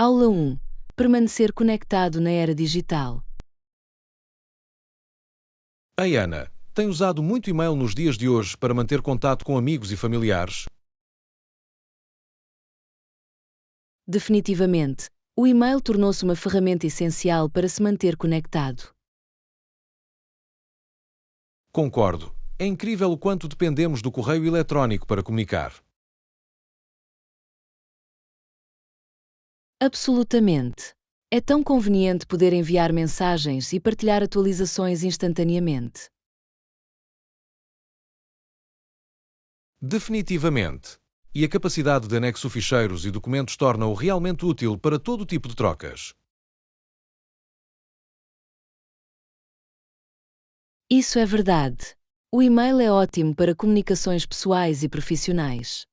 Aula 1. Permanecer conectado na era digital. Ei, Ana, tem usado muito e-mail nos dias de hoje para manter contato com amigos e familiares? Definitivamente, o e-mail tornou-se uma ferramenta essencial para se manter conectado. Concordo. É incrível o quanto dependemos do correio eletrónico para comunicar. Absolutamente. É tão conveniente poder enviar mensagens e partilhar atualizações instantaneamente. Definitivamente. E a capacidade de anexo ficheiros e documentos torna-o realmente útil para todo tipo de trocas. Isso é verdade. O e-mail é ótimo para comunicações pessoais e profissionais.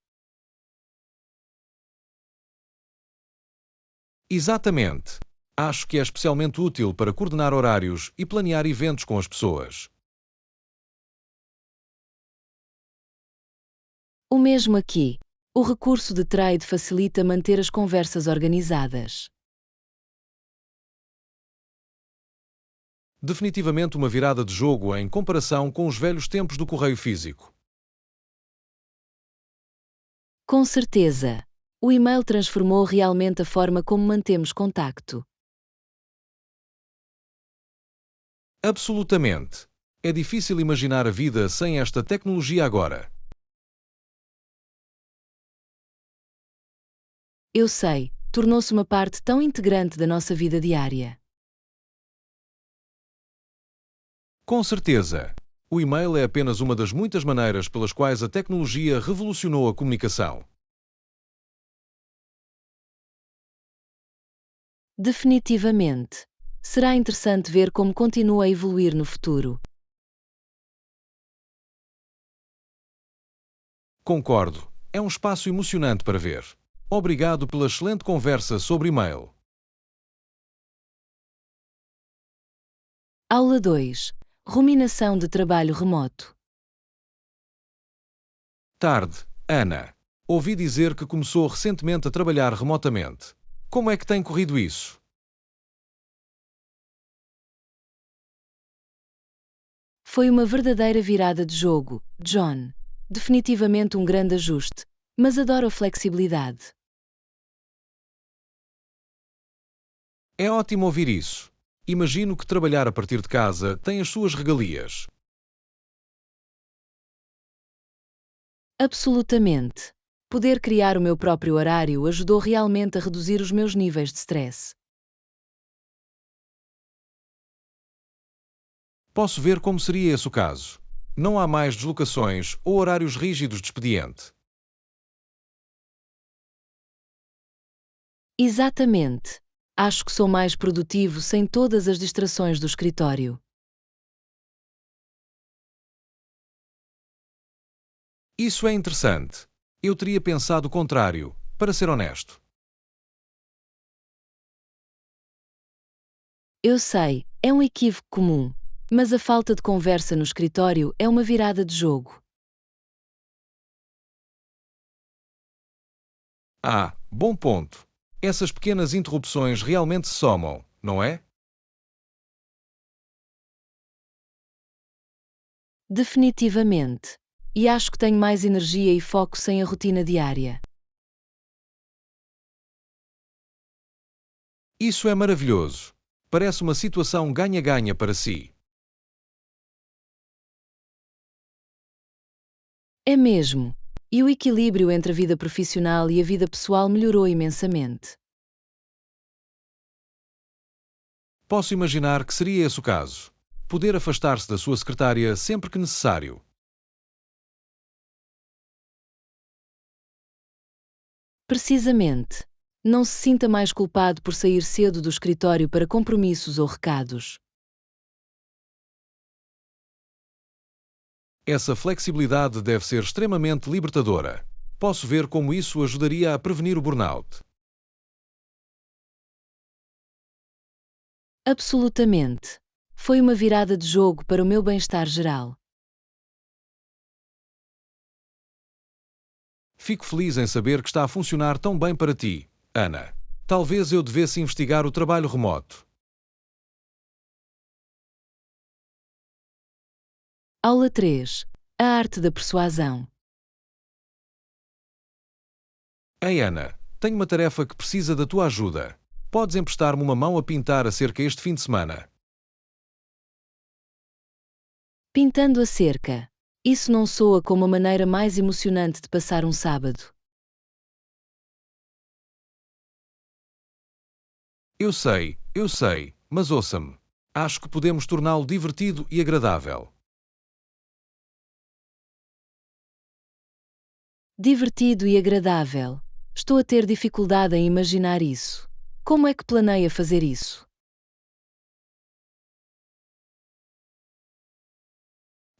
Exatamente. Acho que é especialmente útil para coordenar horários e planear eventos com as pessoas. O mesmo aqui. O recurso de Trade facilita manter as conversas organizadas. Definitivamente uma virada de jogo em comparação com os velhos tempos do correio físico. Com certeza. O e-mail transformou realmente a forma como mantemos contacto. Absolutamente. É difícil imaginar a vida sem esta tecnologia agora. Eu sei, tornou-se uma parte tão integrante da nossa vida diária. Com certeza. O e-mail é apenas uma das muitas maneiras pelas quais a tecnologia revolucionou a comunicação. Definitivamente. Será interessante ver como continua a evoluir no futuro. Concordo. É um espaço emocionante para ver. Obrigado pela excelente conversa sobre e-mail. Aula 2. Ruminação de trabalho remoto. Tarde, Ana. Ouvi dizer que começou recentemente a trabalhar remotamente. Como é que tem corrido isso? Foi uma verdadeira virada de jogo, John. Definitivamente um grande ajuste, mas adoro a flexibilidade. É ótimo ouvir isso. Imagino que trabalhar a partir de casa tem as suas regalias. Absolutamente. Poder criar o meu próprio horário ajudou realmente a reduzir os meus níveis de stress. Posso ver como seria esse o caso. Não há mais deslocações ou horários rígidos de expediente. Exatamente. Acho que sou mais produtivo sem todas as distrações do escritório. Isso é interessante. Eu teria pensado o contrário, para ser honesto. Eu sei, é um equívoco comum, mas a falta de conversa no escritório é uma virada de jogo. Ah, bom ponto. Essas pequenas interrupções realmente se somam, não é? Definitivamente. E acho que tenho mais energia e foco sem a rotina diária. Isso é maravilhoso. Parece uma situação ganha-ganha para si. É mesmo. E o equilíbrio entre a vida profissional e a vida pessoal melhorou imensamente. Posso imaginar que seria esse o caso. Poder afastar-se da sua secretária sempre que necessário. Precisamente. Não se sinta mais culpado por sair cedo do escritório para compromissos ou recados. Essa flexibilidade deve ser extremamente libertadora. Posso ver como isso ajudaria a prevenir o burnout. Absolutamente. Foi uma virada de jogo para o meu bem-estar geral. Fico feliz em saber que está a funcionar tão bem para ti, Ana. Talvez eu devesse investigar o trabalho remoto. Aula 3. A arte da persuasão. Ei, Ana, tenho uma tarefa que precisa da tua ajuda. Podes emprestar-me uma mão a pintar a cerca este fim de semana? Pintando a cerca. Isso não soa como a maneira mais emocionante de passar um sábado. Eu sei, mas ouça-me. Acho que podemos torná-lo divertido e agradável. Divertido e agradável. Estou a ter dificuldade em imaginar isso. Como é que planeia fazer isso?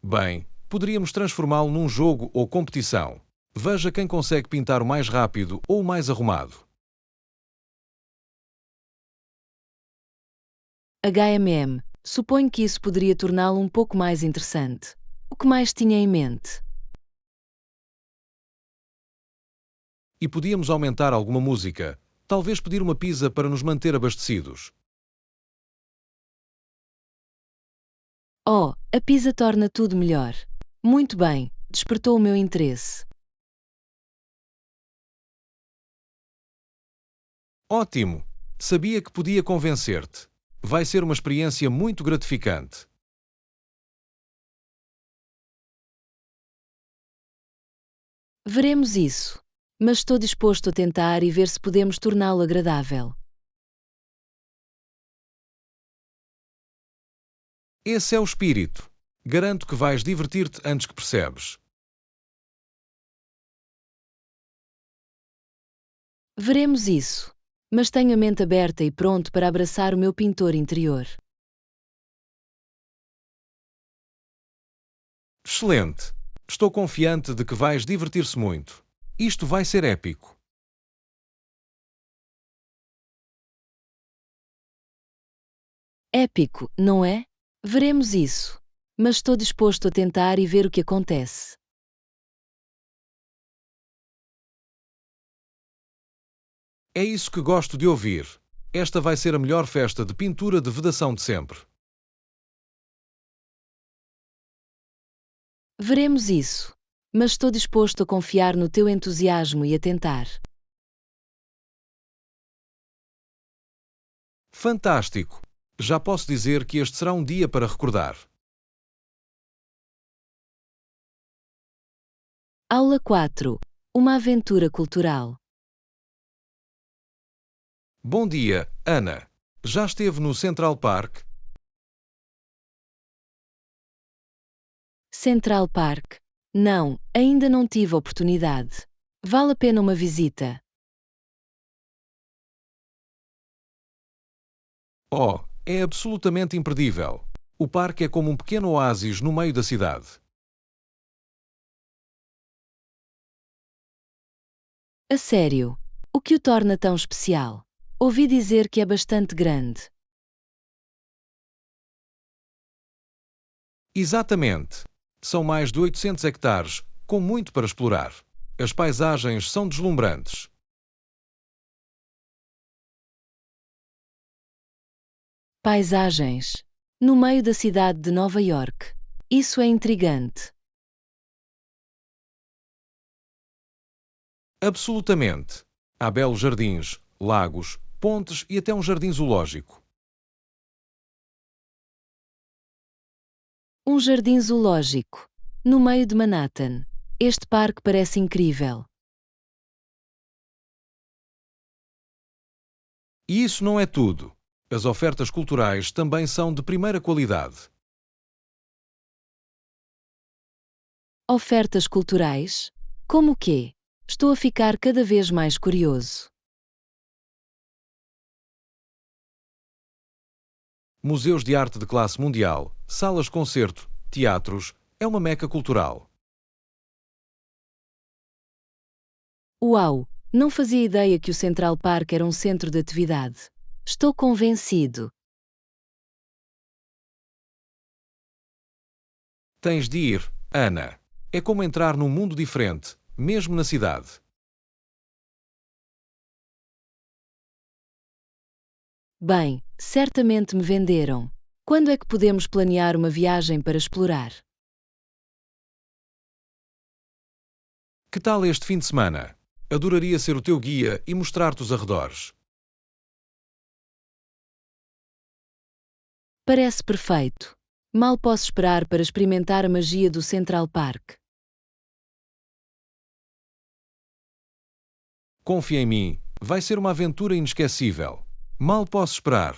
Bem, poderíamos transformá-lo num jogo ou competição. Veja quem consegue pintar o mais rápido ou o mais arrumado. Suponho que isso poderia torná-lo um pouco mais interessante. O que mais tinha em mente? E podíamos aumentar alguma música. Talvez pedir uma pizza para nos manter abastecidos. Oh, a pizza torna tudo melhor. Muito bem, despertou o meu interesse. Ótimo! Sabia que podia convencer-te. Vai ser uma experiência muito gratificante. Veremos isso. Mas estou disposto a tentar e ver se podemos torná-lo agradável. Esse é o espírito. Garanto que vais divertir-te antes que percebes. Veremos isso. Mas tenho a mente aberta e pronto para abraçar o meu pintor interior. Excelente! Estou confiante de que vais divertir-se muito. Isto vai ser épico. Épico, não é? Veremos isso. Mas estou disposto a tentar e ver o que acontece. É isso que gosto de ouvir. Esta vai ser a melhor festa de pintura de vedação de sempre. Veremos isso. Mas estou disposto a confiar no teu entusiasmo e a tentar. Fantástico! Já posso dizer que este será um dia para recordar. Aula 4. Uma aventura cultural. Bom dia, Ana. Já esteve no Central Park? Central Park. Não, ainda não tive a oportunidade. Vale a pena uma visita. Oh, é absolutamente imperdível. O parque é como um pequeno oásis no meio da cidade. A sério. O que o torna tão especial? Ouvi dizer que é bastante grande. Exatamente. São mais de 800 hectares, com muito para explorar. As paisagens são deslumbrantes. Paisagens. No meio da cidade de Nova York. Isso é intrigante. Absolutamente. Há belos jardins, lagos, pontes e até um jardim zoológico. Um jardim zoológico. No meio de Manhattan. Este parque parece incrível. E isso não é tudo. As ofertas culturais também são de primeira qualidade. Ofertas culturais? Como o quê? Estou a ficar cada vez mais curioso. Museus de arte de classe mundial, salas de concerto, teatros, é uma meca cultural. Uau! Não fazia ideia que o Central Park era um centro de atividade. Estou convencido. Tens de ir, Ana. É como entrar num mundo diferente, mesmo na cidade. Bem, certamente me venderam. Quando é que podemos planear uma viagem para explorar? Que tal este fim de semana? Adoraria ser o teu guia e mostrar-te os arredores. Parece perfeito. Mal posso esperar para experimentar a magia do Central Park. Confia em mim, vai ser uma aventura inesquecível. Mal posso esperar.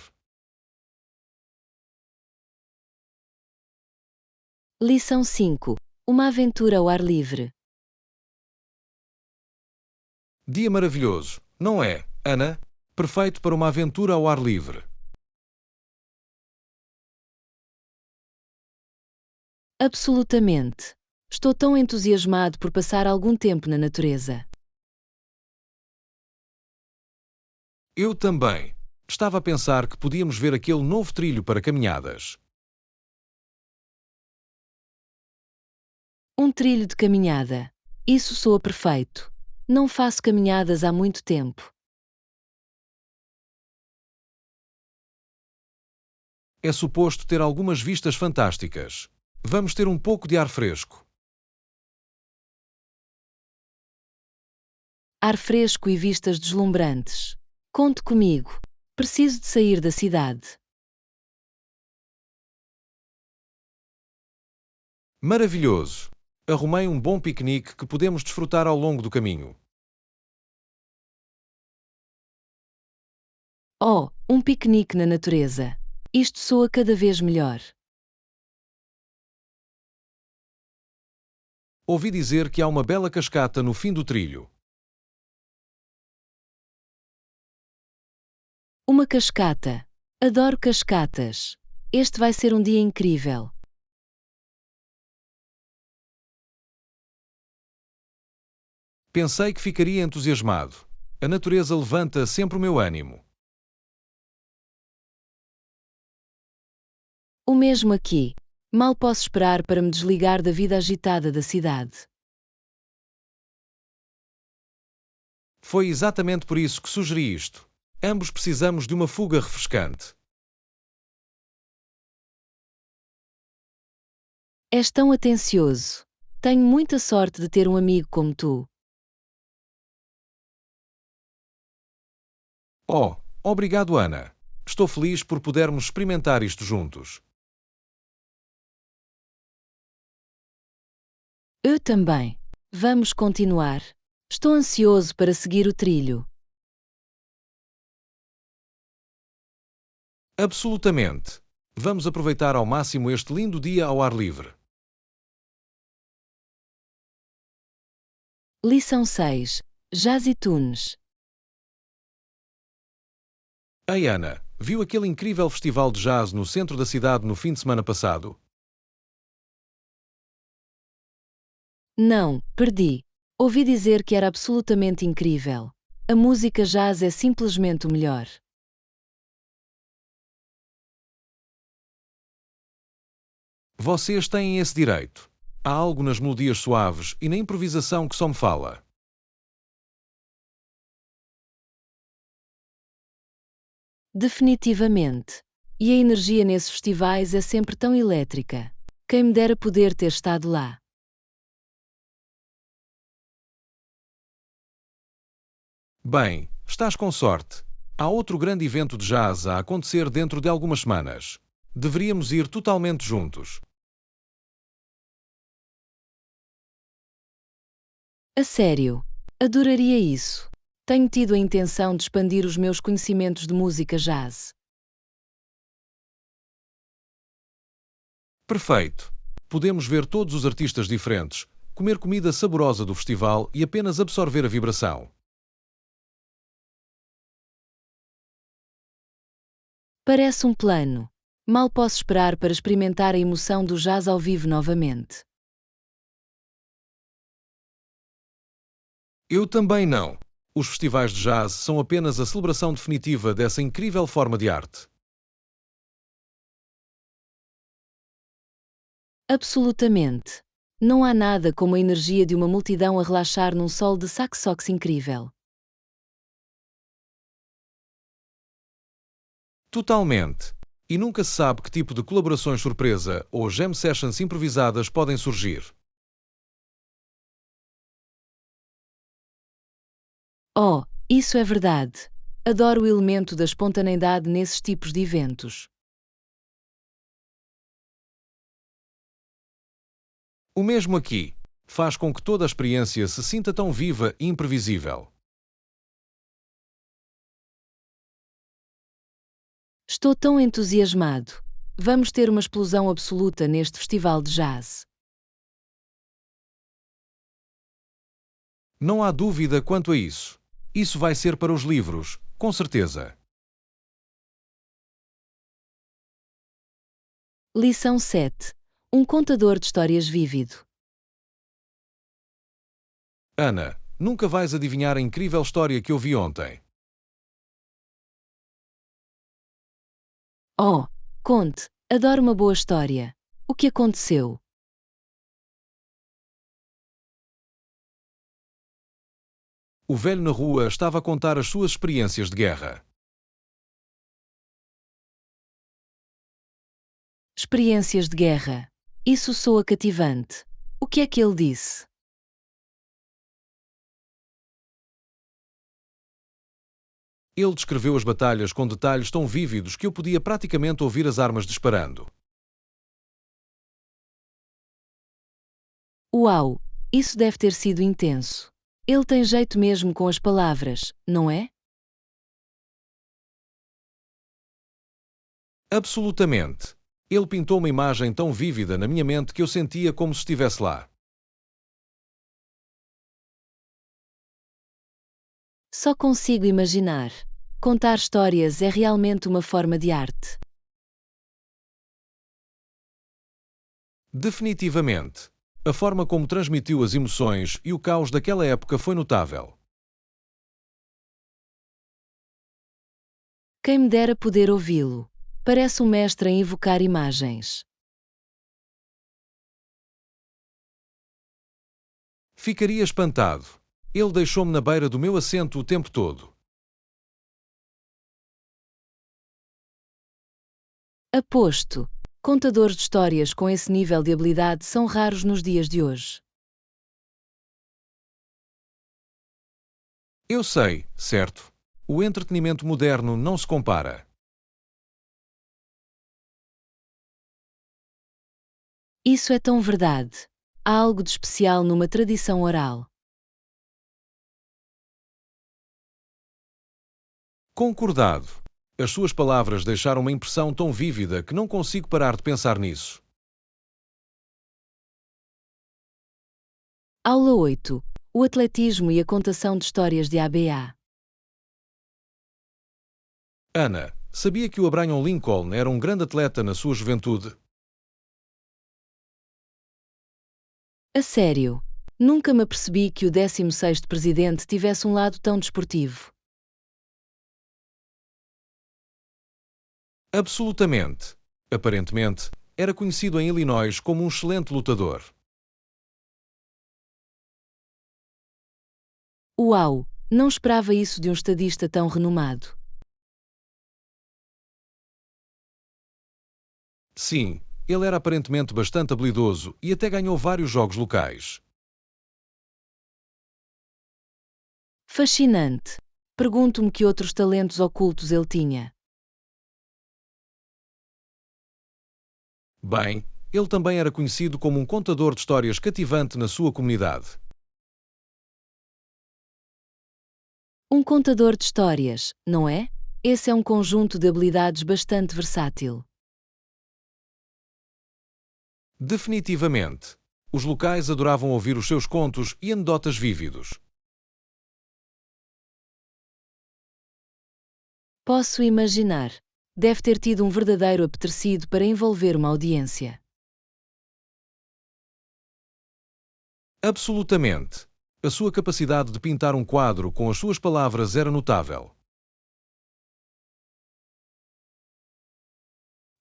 Lição 5. Uma aventura ao ar livre. Dia maravilhoso, não é, Ana? Perfeito para uma aventura ao ar livre. Absolutamente. Estou tão entusiasmado por passar algum tempo na natureza. Eu também. Estava a pensar que podíamos ver aquele novo trilho para caminhadas. Um trilho de caminhada. Isso soa perfeito. Não faço caminhadas há muito tempo. É suposto ter algumas vistas fantásticas. Vamos ter um pouco de ar fresco. Ar fresco e vistas deslumbrantes. Conte comigo. Preciso de sair da cidade. Maravilhoso! Arrumei um bom piquenique que podemos desfrutar ao longo do caminho. Oh, um piquenique na natureza. Isto soa cada vez melhor. Ouvi dizer que há uma bela cascata no fim do trilho. Uma cascata. Adoro cascatas. Este vai ser um dia incrível. Pensei que ficaria entusiasmado. A natureza levanta sempre o meu ânimo. O mesmo aqui. Mal posso esperar para me desligar da vida agitada da cidade. Foi exatamente por isso que sugeri isto. Ambos precisamos de uma fuga refrescante. És tão atencioso. Tenho muita sorte de ter um amigo como tu. Oh, obrigado, Ana. Estou feliz por podermos experimentar isto juntos. Eu também. Vamos continuar. Estou ansioso para seguir o trilho. Absolutamente. Vamos aproveitar ao máximo este lindo dia ao ar livre. Lição 6. Jazz e Tunes. Ei, Ana, viu aquele incrível festival de jazz no centro da cidade no fim de semana passado? Não, perdi. Ouvi dizer que era absolutamente incrível. A música jazz é simplesmente o melhor. Vocês têm esse direito. Há algo nas melodias suaves e na improvisação que só me fala. Definitivamente. E a energia nesses festivais é sempre tão elétrica. Quem me dera poder ter estado lá. Bem, estás com sorte. Há outro grande evento de jazz a acontecer dentro de algumas semanas. Deveríamos ir totalmente juntos. A sério. Adoraria isso. Tenho tido a intenção de expandir os meus conhecimentos de música jazz. Perfeito. Podemos ver todos os artistas diferentes, comer comida saborosa do festival e apenas absorver a vibração. Parece um plano. Mal posso esperar para experimentar a emoção do jazz ao vivo novamente. Eu também não. Os festivais de jazz são apenas a celebração definitiva dessa incrível forma de arte. Absolutamente. Não há nada como a energia de uma multidão a relaxar num solo de saxox incrível. Totalmente. E nunca se sabe que tipo de colaborações surpresa ou jam sessions improvisadas podem surgir. Oh, isso é verdade. Adoro o elemento da espontaneidade nesses tipos de eventos. O mesmo aqui. Faz com que toda a experiência se sinta tão viva e imprevisível. Estou tão entusiasmado. Vamos ter uma explosão absoluta neste festival de jazz. Não há dúvida quanto a isso. Isso vai ser para os livros, com certeza. Lição 7. Um contador de histórias vívido. Ana, nunca vais adivinhar a incrível história que eu vi ontem. Oh, conte. Adoro uma boa história. O que aconteceu? O velho na rua estava a contar as suas experiências de guerra. Experiências de guerra. Isso soa cativante. O que é que ele disse? Ele descreveu as batalhas com detalhes tão vívidos que eu podia praticamente ouvir as armas disparando. Uau! Isso deve ter sido intenso. Ele tem jeito mesmo com as palavras, não é? Absolutamente. Ele pintou uma imagem tão vívida na minha mente que eu sentia como se estivesse lá. Só consigo imaginar. Contar histórias é realmente uma forma de arte. Definitivamente. A forma como transmitiu as emoções e o caos daquela época foi notável. Quem me dera poder ouvi-lo. Parece um mestre em evocar imagens. Ficaria espantado. Ele deixou-me na beira do meu assento o tempo todo. Aposto. Contadores de histórias com esse nível de habilidade são raros nos dias de hoje. Eu sei, certo? O entretenimento moderno não se compara. Isso é tão verdade. Há algo de especial numa tradição oral. Concordado. As suas palavras deixaram uma impressão tão vívida que não consigo parar de pensar nisso. Aula 8. O atletismo e a contação de histórias de ABA. Ana, sabia que o Abraham Lincoln era um grande atleta na sua juventude? A sério. Nunca me apercebi que o 16º presidente tivesse um lado tão desportivo. Absolutamente. Aparentemente, era conhecido em Illinois como um excelente lutador. Uau! Não esperava isso de um estadista tão renomado. Sim, ele era aparentemente bastante habilidoso e até ganhou vários jogos locais. Fascinante. Pergunto-me que outros talentos ocultos ele tinha. Bem, ele também era conhecido como um contador de histórias cativante na sua comunidade. Um contador de histórias, não é? Esse é um conjunto de habilidades bastante versátil. Definitivamente. Os locais adoravam ouvir os seus contos e anedotas vívidos. Posso imaginar. Deve ter tido um verdadeiro apetecido para envolver uma audiência. Absolutamente. A sua capacidade de pintar um quadro com as suas palavras era notável.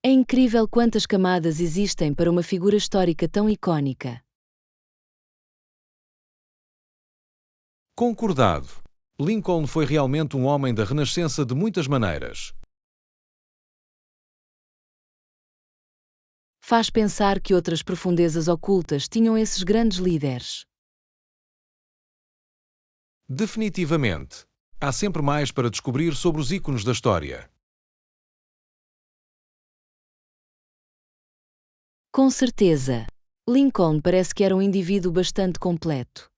É incrível quantas camadas existem para uma figura histórica tão icônica. Concordado. Lincoln foi realmente um homem da Renascença de muitas maneiras. faz pensar que outras profundezas ocultas tinham esses grandes líderes. Definitivamente. Há sempre mais para descobrir sobre os ícones da história. Com certeza. Lincoln parece que era um indivíduo bastante completo.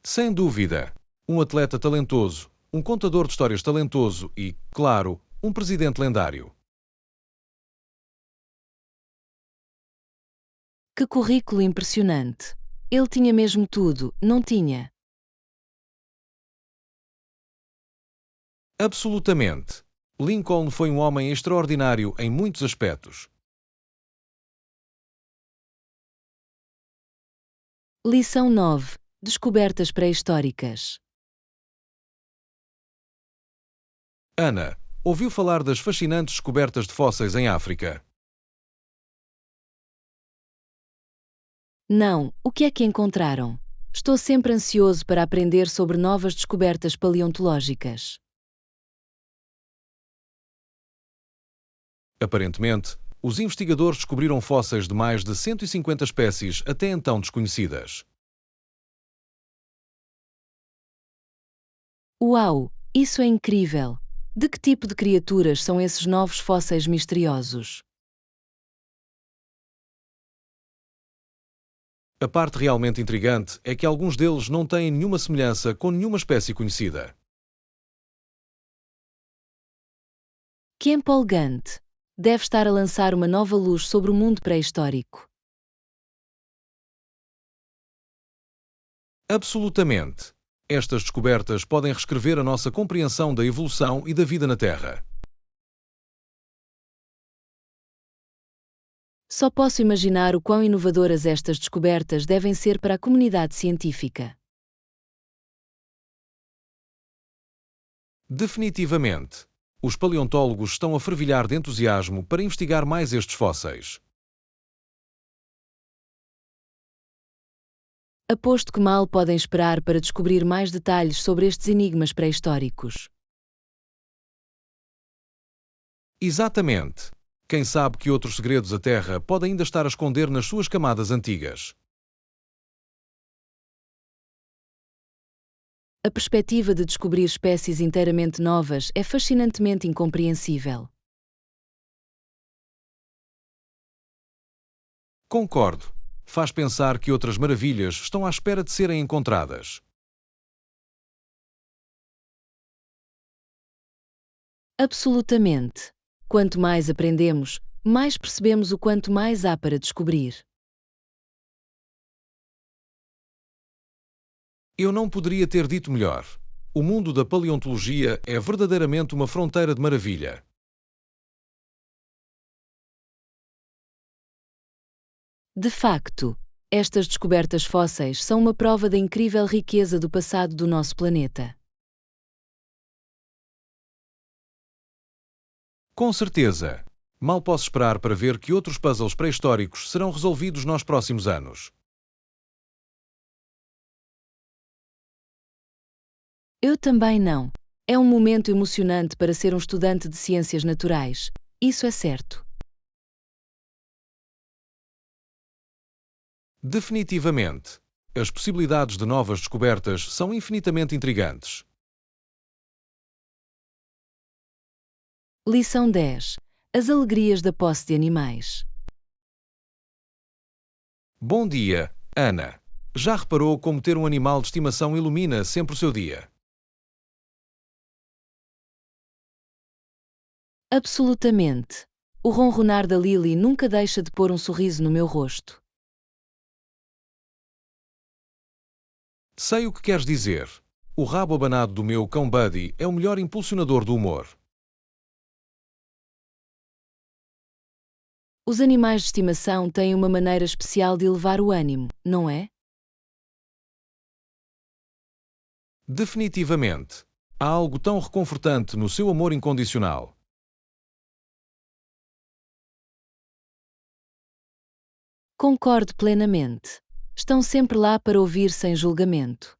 Sem dúvida. Um atleta talentoso, um contador de histórias talentoso e, claro, um presidente lendário. Que currículo impressionante! Ele tinha mesmo tudo, não tinha? Absolutamente. Lincoln foi um homem extraordinário em muitos aspectos. Lição 9. Descobertas pré-históricas. Ana, ouviu falar das fascinantes descobertas de fósseis em África? Não, o que é que encontraram? Estou sempre ansioso para aprender sobre novas descobertas paleontológicas. Aparentemente, os investigadores descobriram fósseis de mais de 150 espécies até então desconhecidas. Uau, isso é incrível! De que tipo de criaturas são esses novos fósseis misteriosos? A parte realmente intrigante é que alguns deles não têm nenhuma semelhança com nenhuma espécie conhecida. Que empolgante! Deve estar a lançar uma nova luz sobre o mundo pré-histórico. Absolutamente. Estas descobertas podem reescrever a nossa compreensão da evolução e da vida na Terra. Só posso imaginar o quão inovadoras estas descobertas devem ser para a comunidade científica. Definitivamente. Os paleontólogos estão a fervilhar de entusiasmo para investigar mais estes fósseis. Aposto que mal podem esperar para descobrir mais detalhes sobre estes enigmas pré-históricos. Exatamente. Quem sabe que outros segredos a Terra pode ainda estar a esconder nas suas camadas antigas. A perspectiva de descobrir espécies inteiramente novas é fascinantemente incompreensível. Concordo. Faz pensar que outras maravilhas estão à espera de serem encontradas. Absolutamente. Quanto mais aprendemos, mais percebemos o quanto mais há para descobrir. Eu não poderia ter dito melhor. O mundo da paleontologia é verdadeiramente uma fronteira de maravilha. De facto, estas descobertas fósseis são uma prova da incrível riqueza do passado do nosso planeta. Com certeza. Mal posso esperar para ver que outros puzzles pré-históricos serão resolvidos nos próximos anos. Eu também não. É um momento emocionante para ser um estudante de ciências naturais, isso é certo. Definitivamente. As possibilidades de novas descobertas são infinitamente intrigantes. Lição 10. As alegrias da posse de animais. Bom dia, Ana. Já reparou como ter um animal de estimação ilumina sempre o seu dia? Absolutamente. O ronronar da Lily nunca deixa de pôr um sorriso no meu rosto. Sei o que queres dizer. O rabo abanado do meu cão Buddy é o melhor impulsionador do humor. Os animais de estimação têm uma maneira especial de elevar o ânimo, não é? Definitivamente. Há algo tão reconfortante no seu amor incondicional. Concordo plenamente. Estão sempre lá para ouvir sem julgamento.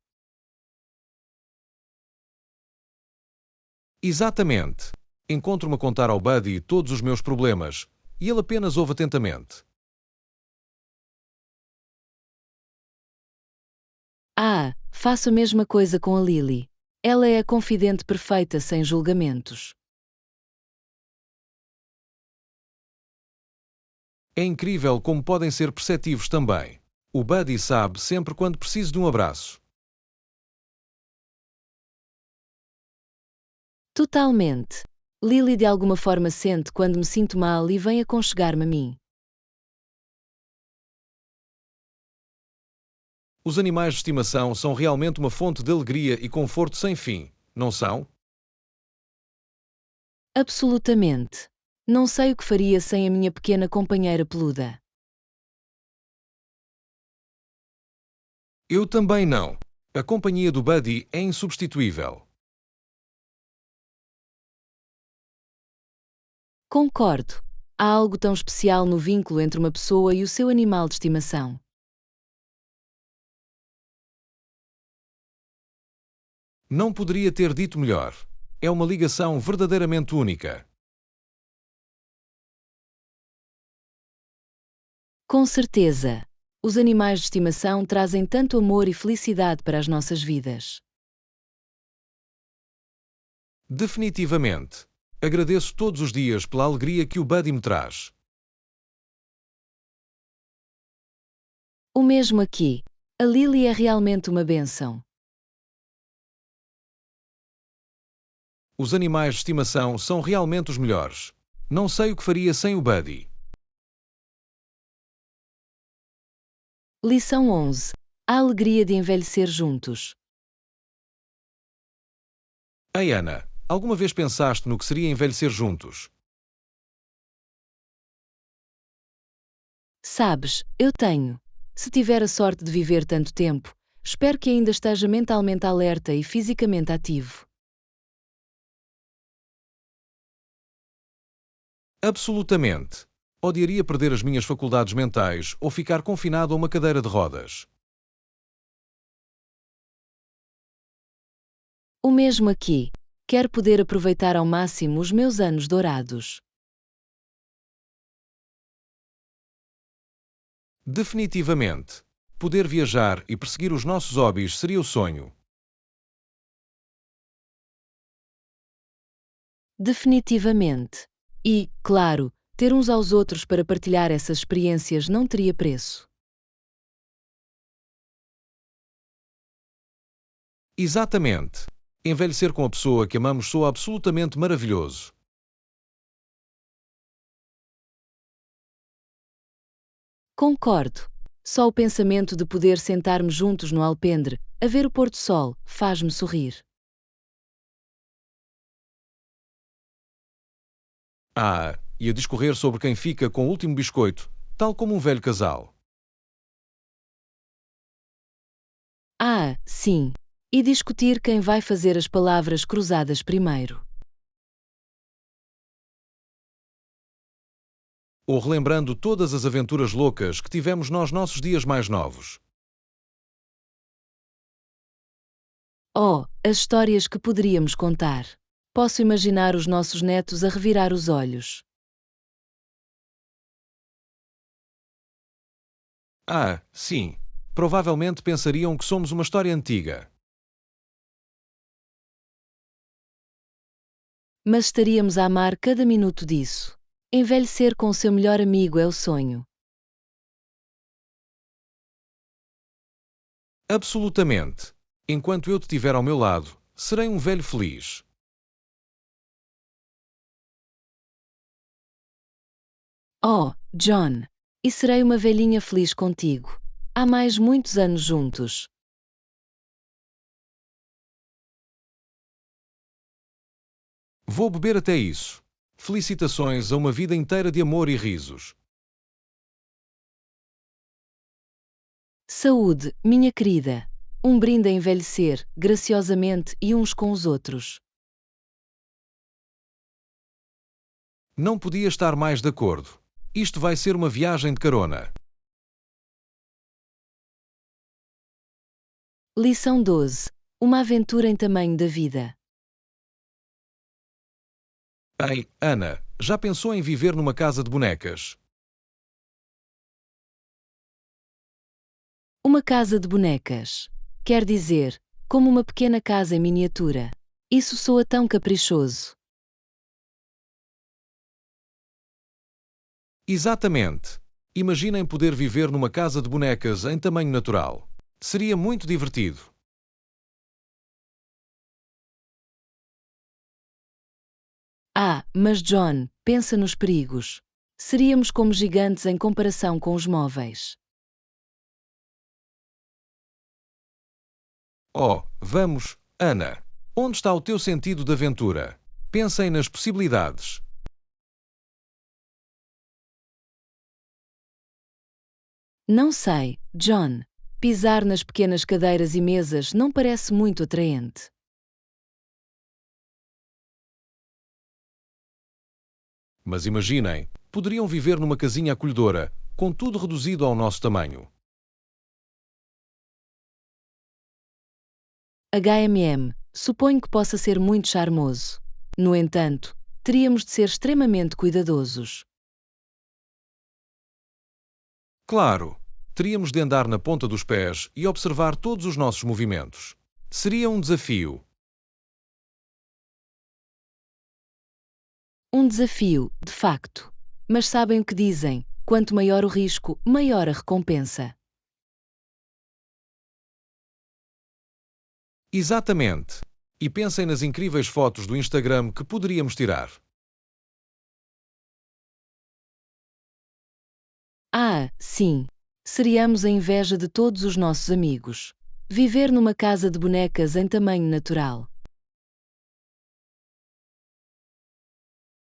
Exatamente. Encontro-me a contar ao Buddy todos os meus problemas, e ele apenas ouve atentamente. Faço a mesma coisa com a Lily. Ela é a confidente perfeita sem julgamentos. É incrível como podem ser perceptivos também. O Buddy sabe sempre quando preciso de um abraço. Totalmente. Lily de alguma forma sente quando me sinto mal e vem aconchegar-me a mim. Os animais de estimação são realmente uma fonte de alegria e conforto sem fim, não são? Absolutamente. Não sei o que faria sem a minha pequena companheira peluda. Eu também não. A companhia do Buddy é insubstituível. Concordo. Há algo tão especial no vínculo entre uma pessoa e o seu animal de estimação. Não poderia ter dito melhor. É uma ligação verdadeiramente única. Com certeza. Os animais de estimação trazem tanto amor e felicidade para as nossas vidas. Definitivamente. Agradeço todos os dias pela alegria que o Buddy me traz. O mesmo aqui. A Lily é realmente uma bênção. Os animais de estimação são realmente os melhores. Não sei o que faria sem o Buddy. Lição 11. A alegria de envelhecer juntos. Ei, Ana, alguma vez pensaste no que seria envelhecer juntos? Sabes, eu tenho. Se tiver a sorte de viver tanto tempo, espero que ainda esteja mentalmente alerta e fisicamente ativo. Absolutamente. Odiaria perder as minhas faculdades mentais ou ficar confinado a uma cadeira de rodas. O mesmo aqui. Quero poder aproveitar ao máximo os meus anos dourados. Definitivamente. Poder viajar e perseguir os nossos hobbies seria o sonho. Definitivamente. E, claro, ter uns aos outros para partilhar essas experiências não teria preço. Exatamente. Envelhecer com a pessoa que amamos soa absolutamente maravilhoso. Concordo. Só o pensamento de poder sentar-me juntos no alpendre, a ver o pôr-do-sol, faz-me sorrir. E a discorrer sobre quem fica com o último biscoito, tal como um velho casal. Sim. E discutir quem vai fazer as palavras cruzadas primeiro. Ou relembrando todas as aventuras loucas que tivemos nos nossos dias mais novos. As histórias que poderíamos contar. Posso imaginar os nossos netos a revirar os olhos. Sim. Provavelmente pensariam que somos uma história antiga. Mas estaríamos a amar cada minuto disso. Envelhecer com o seu melhor amigo é o sonho. Absolutamente. Enquanto eu te tiver ao meu lado, serei um velho feliz. John. E serei uma velhinha feliz contigo. Há mais muitos anos juntos. Vou beber até isso. Felicitações a uma vida inteira de amor e risos. Saúde, minha querida. Um brinde a envelhecer, graciosamente e uns com os outros. Não podia estar mais de acordo. Isto vai ser uma viagem de carona. Lição 12. Uma aventura em tamanho da vida. Ei, Ana, já pensou em viver numa casa de bonecas? Uma casa de bonecas. Quer dizer, como uma pequena casa em miniatura. Isso soa tão caprichoso. Exatamente. Imaginem poder viver numa casa de bonecas em tamanho natural. Seria muito divertido. Ah, mas John, pensa nos perigos. Seríamos como gigantes em comparação com os móveis. Oh, vamos, Ana. Onde está o teu sentido de aventura? Pensem nas possibilidades. Não sei, John. Pisar nas pequenas cadeiras e mesas não parece muito atraente. Mas imaginem, poderiam viver numa casinha acolhedora, com tudo reduzido ao nosso tamanho. Suponho que possa ser muito charmoso. No entanto, teríamos de ser extremamente cuidadosos. Claro, teríamos de andar na ponta dos pés e observar todos os nossos movimentos. Seria um desafio. Um desafio, de facto. Mas sabem o que dizem: quanto maior o risco, maior a recompensa. Exatamente. E pensem nas incríveis fotos do Instagram que poderíamos tirar. Ah, sim. Seríamos a inveja de todos os nossos amigos. Viver numa casa de bonecas em tamanho natural.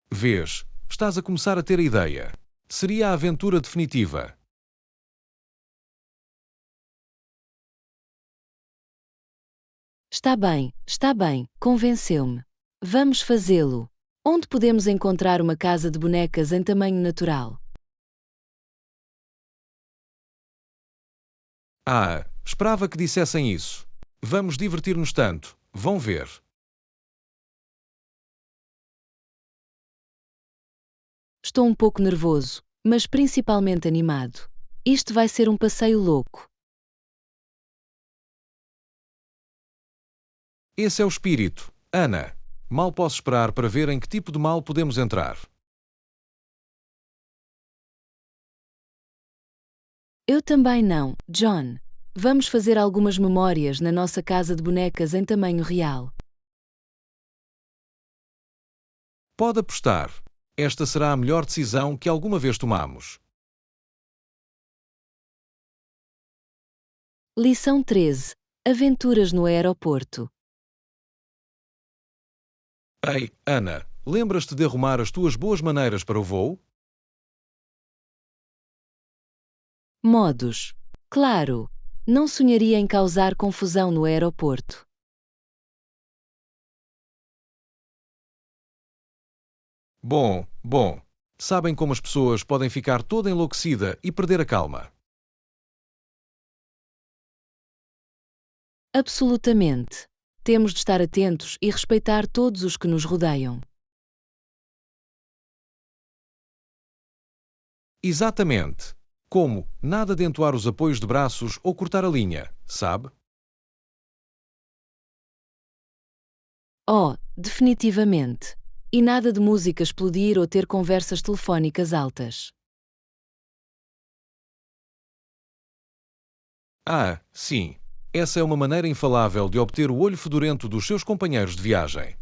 Vês, estás a começar a ter a ideia. Seria a aventura definitiva. Está bem, convenceu-me. Vamos fazê-lo. Onde podemos encontrar uma casa de bonecas em tamanho natural? Ah, esperava que dissessem isso. Vamos divertir-nos tanto. Vão ver. Estou um pouco nervoso, mas principalmente animado. Isto vai ser um passeio louco. Esse é o espírito. Ana, mal posso esperar para ver em que tipo de mal podemos entrar. Eu também não, John. Vamos fazer algumas memórias na nossa casa de bonecas em tamanho real. Pode apostar. Esta será a melhor decisão que alguma vez tomamos. Lição 13. Aventuras no aeroporto. Ei, Ana, lembras-te de arrumar as tuas boas maneiras para o voo? Modos. Claro. Não sonharia em causar confusão no aeroporto. Bom. Sabem como as pessoas podem ficar toda enlouquecida e perder a calma. Absolutamente. Temos de estar atentos e respeitar todos os que nos rodeiam. Exatamente. Como nada de entoar os apoios de braços ou cortar a linha, sabe? Oh, definitivamente. E nada de música explodir ou ter conversas telefónicas altas. Ah, sim. Essa é uma maneira infalável de obter o olho fedorento dos seus companheiros de viagem.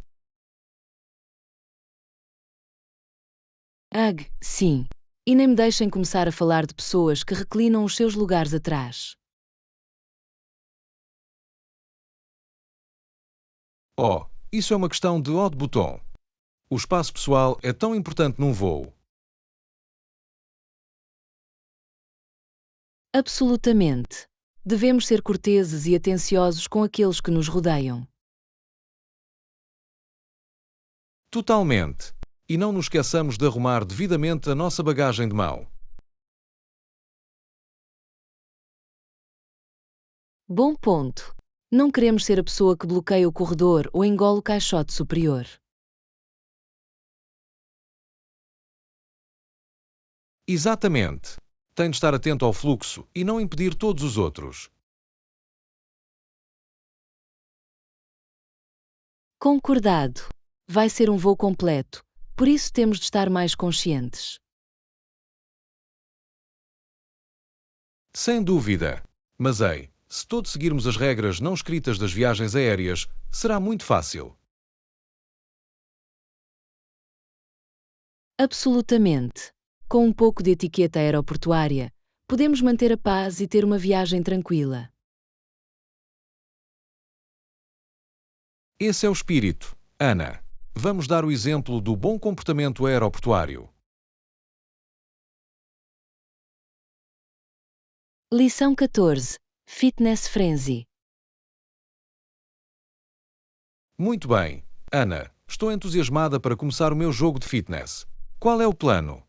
Sim. E nem me deixem começar a falar de pessoas que reclinam os seus lugares atrás. Oh, isso é uma questão de ó de botão. O espaço pessoal é tão importante num voo. Absolutamente. Devemos ser corteses e atenciosos com aqueles que nos rodeiam. Totalmente. E não nos esqueçamos de arrumar devidamente a nossa bagagem de mão. Bom ponto. Não queremos ser a pessoa que bloqueia o corredor ou engole o caixote superior. Exatamente. Tem de estar atento ao fluxo e não impedir todos os outros. Concordado. Vai ser um voo completo, por isso temos de estar mais conscientes. Sem dúvida. Mas ei, se todos seguirmos as regras não escritas das viagens aéreas, será muito fácil. Absolutamente. Com um pouco de etiqueta aeroportuária, podemos manter a paz e ter uma viagem tranquila. Esse é o espírito. Ana, vamos dar o exemplo do bom comportamento aeroportuário. Lição 14. Fitness Frenzy. Muito bem. Ana, estou entusiasmada para começar o meu jogo de fitness. Qual é o plano?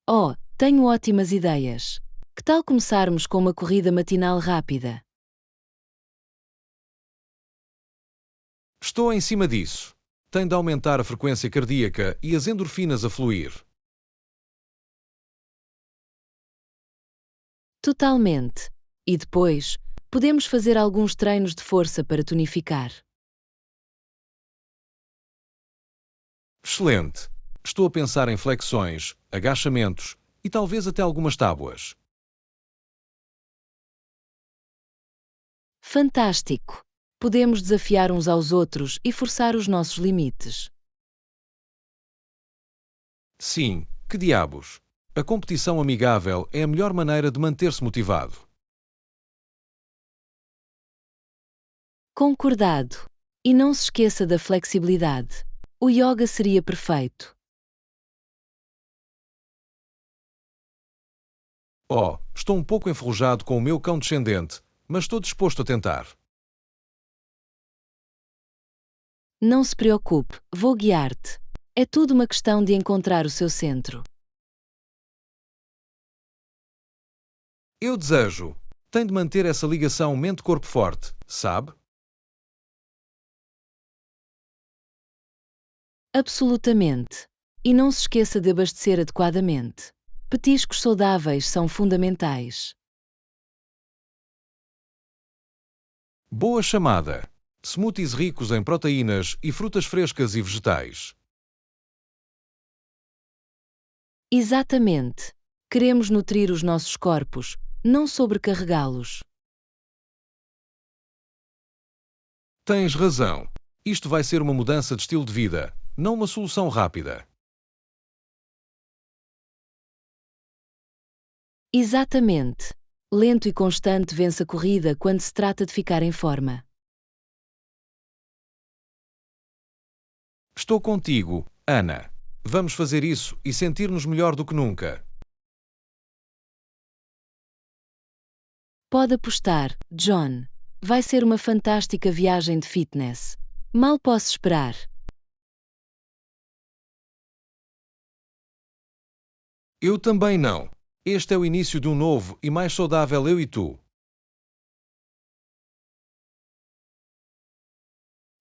Oh, tenho ótimas ideias. Que tal começarmos com uma corrida matinal rápida? Estou em cima disso. Tem de aumentar a frequência cardíaca e as endorfinas a fluir. Totalmente. E depois, podemos fazer alguns treinos de força para tonificar. Excelente. Estou a pensar em flexões, agachamentos e talvez até algumas tábuas. Fantástico! Podemos desafiar uns aos outros e forçar os nossos limites. Sim, que diabos! A competição amigável é a melhor maneira de manter-se motivado. Concordado. E não se esqueça da flexibilidade. O yoga seria perfeito. Oh, estou um pouco enferrujado com o meu cão descendente, mas estou disposto a tentar. Não se preocupe, vou guiar-te. É tudo uma questão de encontrar o seu centro. Eu desejo. Tem de manter essa ligação mente-corpo forte, sabe? Absolutamente. E não se esqueça de abastecer adequadamente. Petiscos saudáveis são fundamentais. Boa chamada. Smoothies ricos em proteínas e frutas frescas e vegetais. Exatamente. Queremos nutrir os nossos corpos, não sobrecarregá-los. Tens razão. Isto vai ser uma mudança de estilo de vida, não uma solução rápida. Exatamente. Lento e constante vence a corrida quando se trata de ficar em forma. Estou contigo, Ana. Vamos fazer isso e sentir-nos melhor do que nunca. Pode apostar, John. Vai ser uma fantástica viagem de fitness. Mal posso esperar. Eu também não. Este é o início de um novo e mais saudável eu e tu.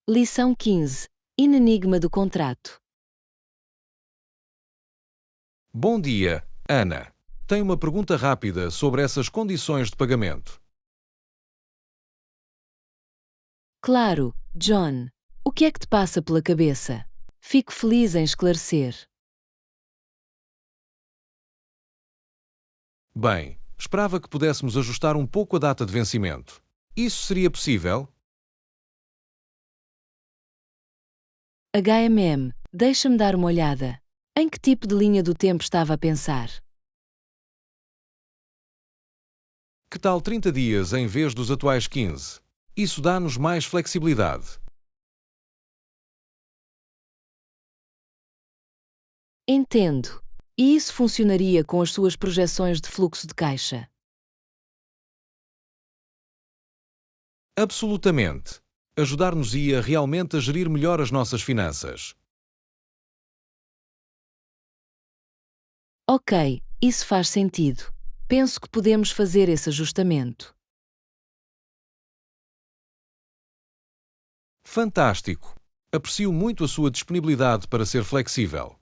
Lição 15. Enigma do contrato. Bom dia, Ana. Tenho uma pergunta rápida sobre essas condições de pagamento. Claro, John. O que é que te passa pela cabeça? Fico feliz em esclarecer. Bem, esperava que pudéssemos ajustar um pouco a data de vencimento. Isso seria possível? deixa-me dar uma olhada. Em que tipo de linha do tempo estava a pensar? Que tal 30 dias em vez dos atuais 15? Isso dá-nos mais flexibilidade. Entendo. E isso funcionaria com as suas projeções de fluxo de caixa. Absolutamente. Ajudar-nos-ia realmente a gerir melhor as nossas finanças. Ok, isso faz sentido. Penso que podemos fazer esse ajustamento. Fantástico. Aprecio muito a sua disponibilidade para ser flexível.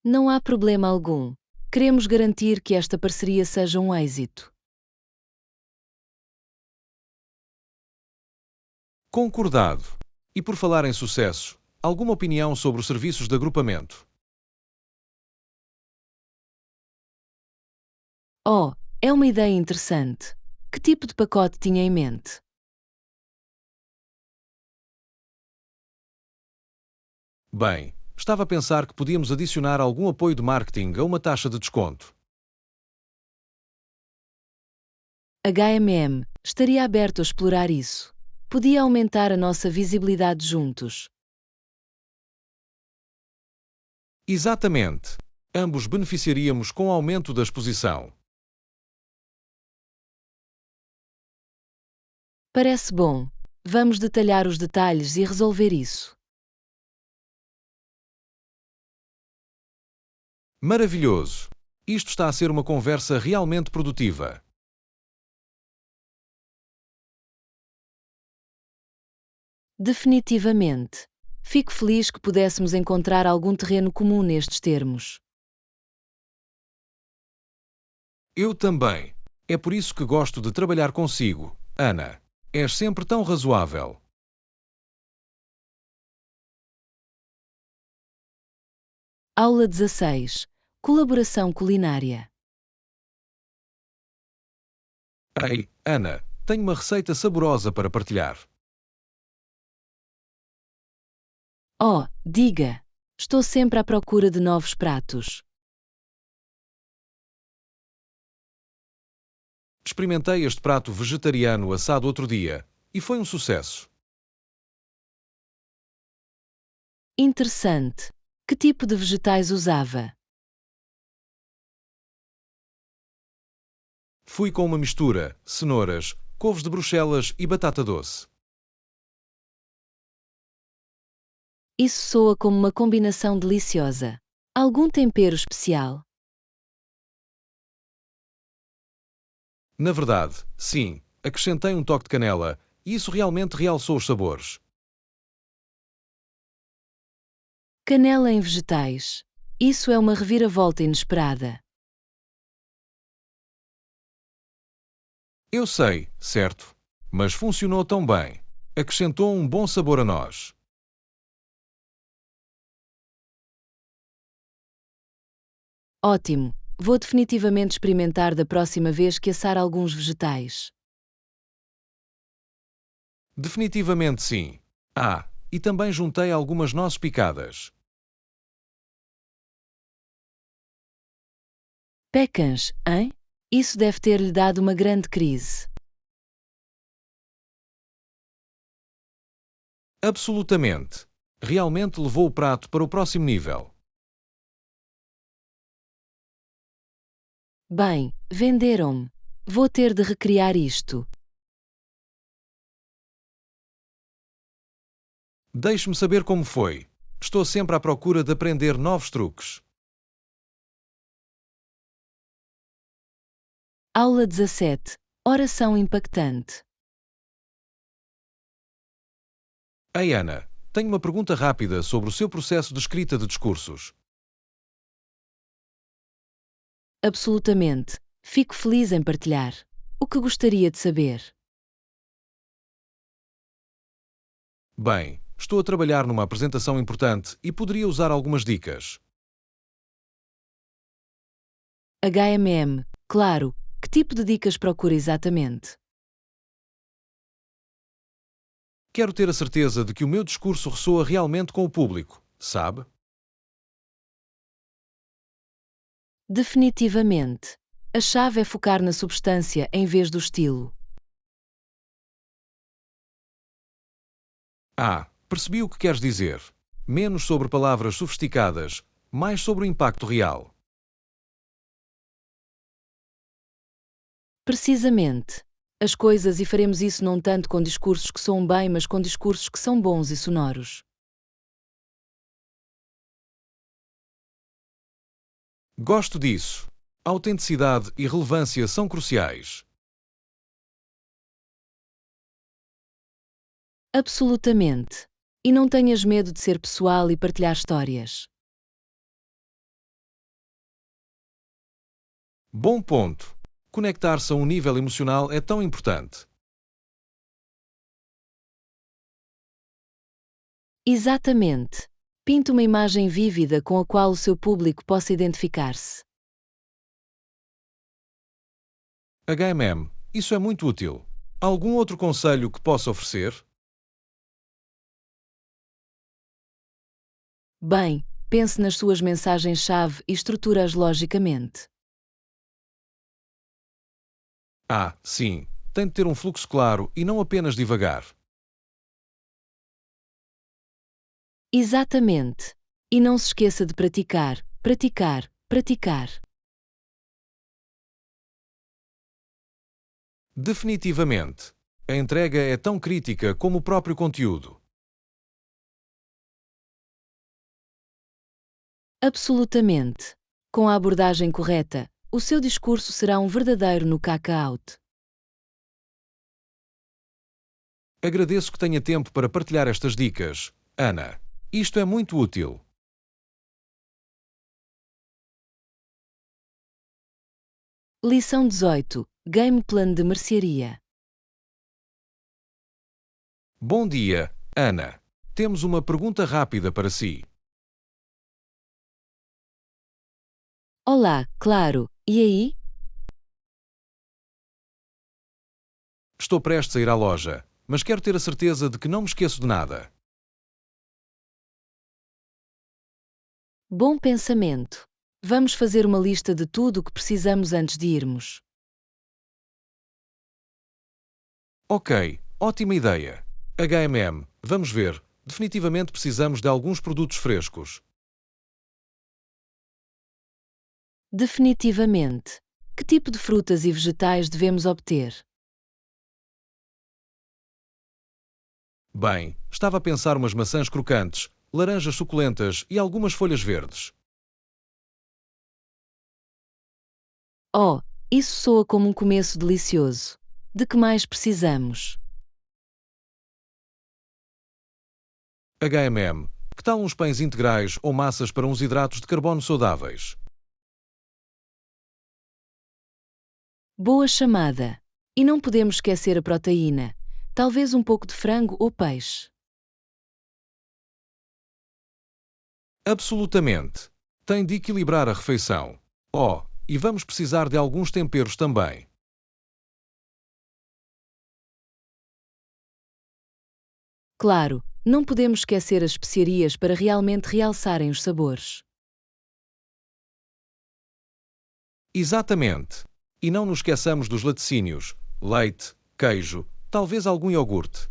Não há problema algum. Queremos garantir que esta parceria seja um êxito. Concordado. E por falar em sucesso, alguma opinião sobre os serviços de agrupamento? Oh, é uma ideia interessante. Que tipo de pacote tinha em mente? Bem, estava a pensar que podíamos adicionar algum apoio de marketing a uma taxa de desconto. HMM estaria aberto a explorar isso. Podia aumentar a nossa visibilidade juntos. Exatamente. Ambos beneficiaríamos com o aumento da exposição. Parece bom. Vamos detalhar os detalhes e resolver isso. Maravilhoso! Isto está a ser uma conversa realmente produtiva. Definitivamente. Fico feliz que pudéssemos encontrar algum terreno comum nestes termos. Eu também. É por isso que gosto de trabalhar consigo, Ana. És sempre tão razoável. Aula 16. Colaboração culinária. Ei, Ana, tenho uma receita saborosa para partilhar. Oh, diga! Estou sempre à procura de novos pratos. Experimentei este prato vegetariano assado outro dia e foi um sucesso. Interessante. Que tipo de vegetais usava? Fui com uma mistura: cenouras, couves de Bruxelas e batata doce. Isso soa como uma combinação deliciosa. Algum tempero especial? Na verdade, sim, acrescentei um toque de canela e isso realmente realçou os sabores. Canela em vegetais. Isso é uma reviravolta inesperada. Eu sei, certo? Mas funcionou tão bem. Acrescentou um bom sabor a nós. Ótimo! Vou definitivamente experimentar da próxima vez que assar alguns vegetais. Definitivamente sim. Ah, e também juntei algumas nozes picadas. Pecans, hein? Isso deve ter-lhe dado uma grande crise. Absolutamente. Realmente levou o prato para o próximo nível. Bem, venderam-me. Vou ter de recriar isto. Deixe-me saber como foi. Estou sempre à procura de aprender novos truques. Aula 17. Oração impactante. Ei, Ana, tenho uma pergunta rápida sobre o seu processo de escrita de discursos. Absolutamente. Fico feliz em partilhar. O que gostaria de saber? Bem, estou a trabalhar numa apresentação importante e poderia usar algumas dicas. HMM, claro. Que tipo de dicas procura exatamente? Quero ter a certeza de que o meu discurso ressoa realmente com o público, sabe? Definitivamente. A chave é focar na substância em vez do estilo. Ah, percebi o que queres dizer. Menos sobre palavras sofisticadas, mais sobre o impacto real. Precisamente. As coisas e faremos isso não tanto com discursos que soam bem, mas com discursos que são bons e sonoros. Gosto disso. Autenticidade e relevância são cruciais. Absolutamente. E não tenhas medo de ser pessoal e partilhar histórias. Bom ponto. Conectar-se a um nível emocional é tão importante. Exatamente. Pinte uma imagem vívida com a qual o seu público possa identificar-se. HMM, isso é muito útil. Algum outro conselho que possa oferecer? Bem, pense nas suas mensagens-chave e estrutura-as logicamente. Ah, sim. Tem de ter um fluxo claro e não apenas divagar. Exatamente. E não se esqueça de praticar, praticar, praticar. Definitivamente. A entrega é tão crítica como o próprio conteúdo. Absolutamente. Com a abordagem correta, o seu discurso será um verdadeiro knockout. Agradeço que tenha tempo para partilhar estas dicas, Ana. Isto é muito útil. Lição 18. Game Plan de mercearia. Bom dia, Ana. Temos uma pergunta rápida para si. Olá, claro. E aí? Estou prestes a ir à loja, mas quero ter a certeza de que não me esqueço de nada. Bom pensamento. Vamos fazer uma lista de tudo o que precisamos antes de irmos. Ok, ótima ideia. HMM, vamos ver. Definitivamente precisamos de alguns produtos frescos. Definitivamente. Que tipo de frutas e vegetais devemos obter? Bem, estava a pensar umas maçãs crocantes, laranjas suculentas e algumas folhas verdes. Oh, isso soa como um começo delicioso. De que mais precisamos? HMM, que tal uns pães integrais ou massas para uns hidratos de carbono saudáveis? Boa chamada. E não podemos esquecer a proteína. Talvez um pouco de frango ou peixe. Absolutamente. Tem de equilibrar a refeição. Oh, e vamos precisar de alguns temperos também. Claro, não podemos esquecer as especiarias para realmente realçarem os sabores. Exatamente. E não nos esqueçamos dos laticínios, leite, queijo, talvez algum iogurte.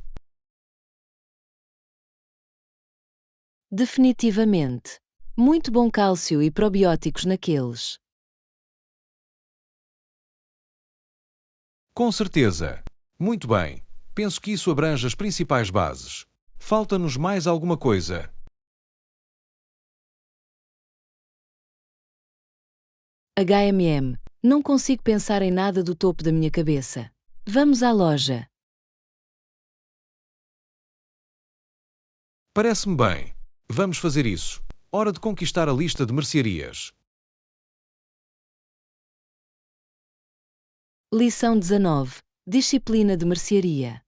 Definitivamente. Muito bom cálcio e probióticos naqueles. Com certeza. Muito bem. Penso que isso abrange as principais bases. Falta-nos mais alguma coisa. HMM. Não consigo pensar em nada do topo da minha cabeça. Vamos à loja. Parece-me bem. Vamos fazer isso. Hora de conquistar a lista de mercearias. Lição 19. Disciplina de mercearia.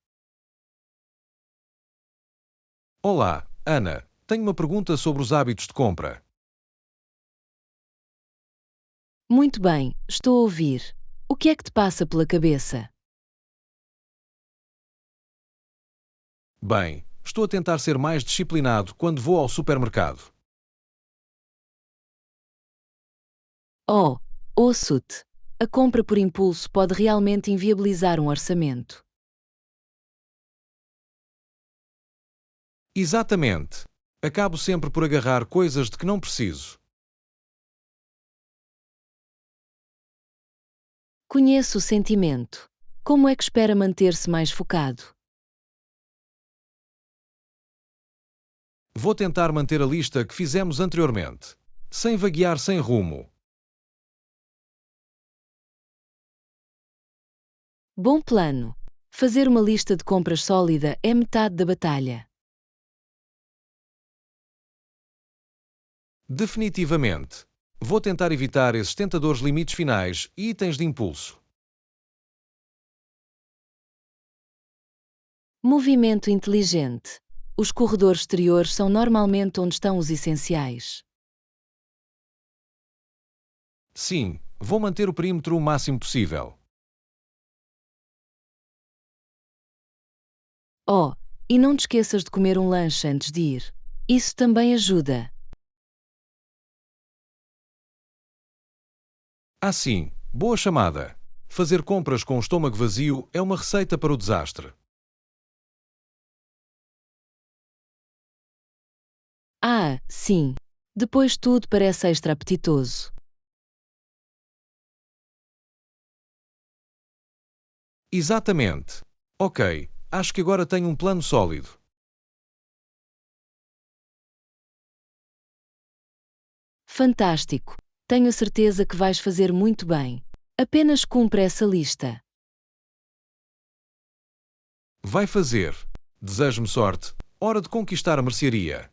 Olá, Ana. Tenho uma pergunta sobre os hábitos de compra. Muito bem, estou a ouvir. O que é que te passa pela cabeça? Bem, estou a tentar ser mais disciplinado quando vou ao supermercado. Oh, ouço-te. A compra por impulso pode realmente inviabilizar um orçamento. Exatamente. Acabo sempre por agarrar coisas de que não preciso. Conheço o sentimento. Como é que espera manter-se mais focado? Vou tentar manter a lista que fizemos anteriormente. Sem vaguear sem rumo. Bom plano. Fazer uma lista de compras sólida é metade da batalha. Definitivamente. Vou tentar evitar esses tentadores limites finais e itens de impulso. Movimento inteligente. Os corredores exteriores são normalmente onde estão os essenciais. Sim, vou manter o perímetro o máximo possível. Oh, e não te esqueças de comer um lanche antes de ir. Isso também ajuda. Ah, sim, boa chamada. Fazer compras com o estômago vazio é uma receita para o desastre. Ah, sim. Depois tudo parece extra apetitoso. Exatamente. Ok, acho que agora tenho um plano sólido. Fantástico. Tenho certeza que vais fazer muito bem. Apenas cumpre essa lista. Vai fazer. Desejo-me sorte. Hora de conquistar a mercearia.